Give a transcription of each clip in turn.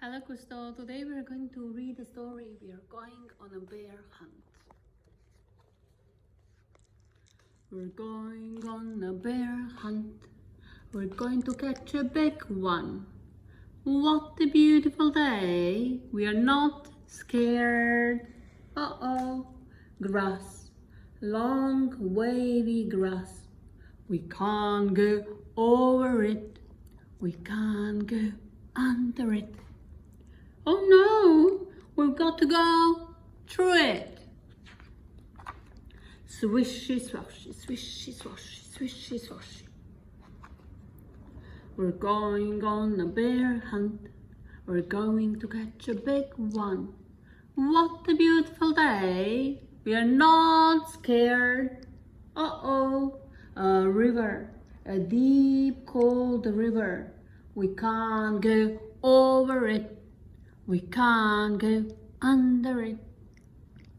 Hello, Cousteau. Today we are going to read a story. We are going on a bear hunt. We're going on a bear hunt. We're going to catch a big one. What a beautiful day. We are not scared. Uh-oh. Grass. Long, wavy grass. We can't go over it. We can't go under it. Oh no, we've got to go through it. Swishy, swashy, swishy, swashy, swishy, swashy. We're going on a bear hunt. We're going to catch a big one. What a beautiful day. We are not scared. Uh-oh, a river, a deep, cold river. We can't go over it. We can't go under it.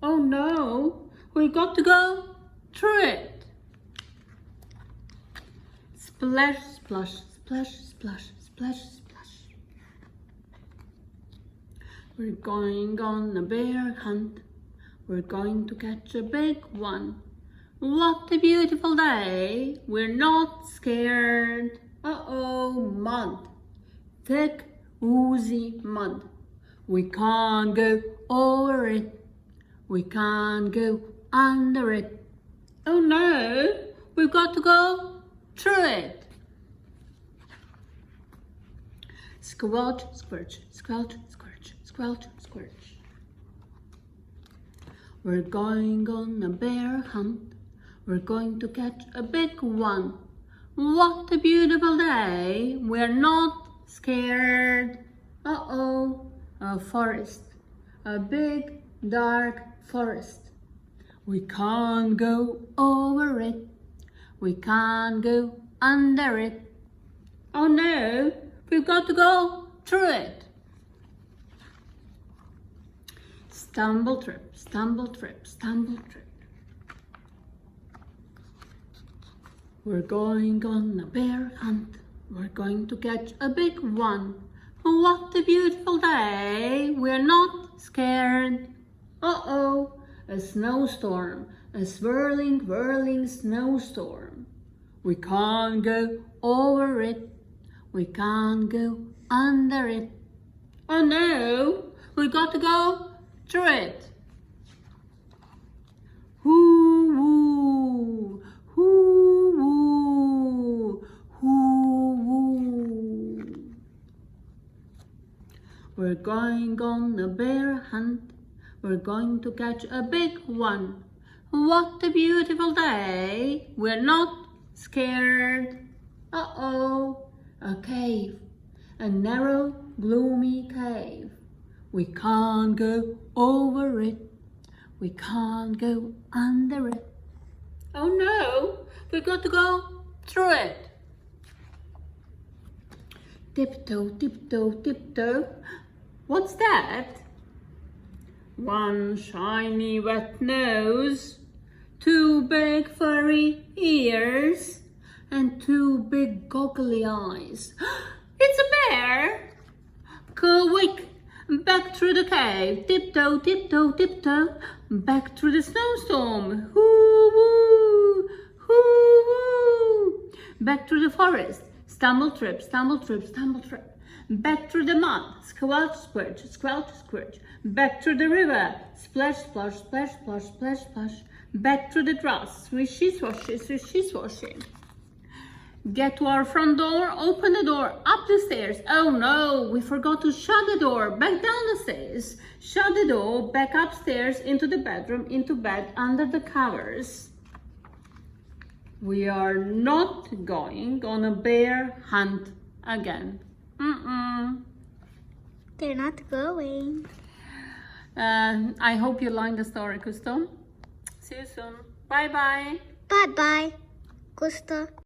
Oh no, we've got to go through it. Splash, splash, splash, splash, splash, splash. We're going on a bear hunt. We're going to catch a big one. What a beautiful day. We're not scared. Uh-oh, mud. Thick, oozy mud. We can't go over it. We can't go under it. Oh no, we've got to go through it. Squelch, squirch, squelch, squirch, squelch, squirch. We're going on a bear hunt. We're going to catch a big one. What a beautiful day. We're not scared. Uh-oh. A forest, a big dark forest. We can't go over it. We can't go under it. Oh no, we've got to go through it. Stumble, trip, stumble, trip, stumble, trip. We're going on a bear hunt. We're going to catch a big one. What a beautiful day. We're not scared. Uh-oh, a snowstorm, a swirling, whirling snowstorm. We can't go over it. We can't go under it. Oh no, we got to go through it. Hoo-woo, hoo-woo, hoo-woo. We're going on a bear hunt. We're going to catch a big one. What a beautiful day. We're not scared. Uh-oh, a cave. A narrow, gloomy cave. We can't go over it. We can't go under it. Oh no, we've got to go through it. Tiptoe, tiptoe, tiptoe. What's that? One shiny wet nose, two big furry ears, and two big goggly eyes. It's a bear! Quick, back through the cave. Tiptoe, tiptoe, tiptoe, back through the snowstorm. Hoo-woo, hoo-woo. Back through the forest. Stumble, trip, stumble, trip, stumble, trip. Back through the mud, squelch, squirch, squelch, squirch. Back through the river, splash, splash, splash, splash, splash, splash. Back through the grass, swishy, swashy, swishy, swashy. Get to our front door, open the door, up the stairs. Oh no, we forgot to shut the door, back down the stairs. Shut the door, back upstairs, into the bedroom, into bed, under the covers. We are not going on a bear hunt again. They're not going. I hope you liked the story, Cousteau. See you soon. Bye-bye. Bye-bye, Cousteau.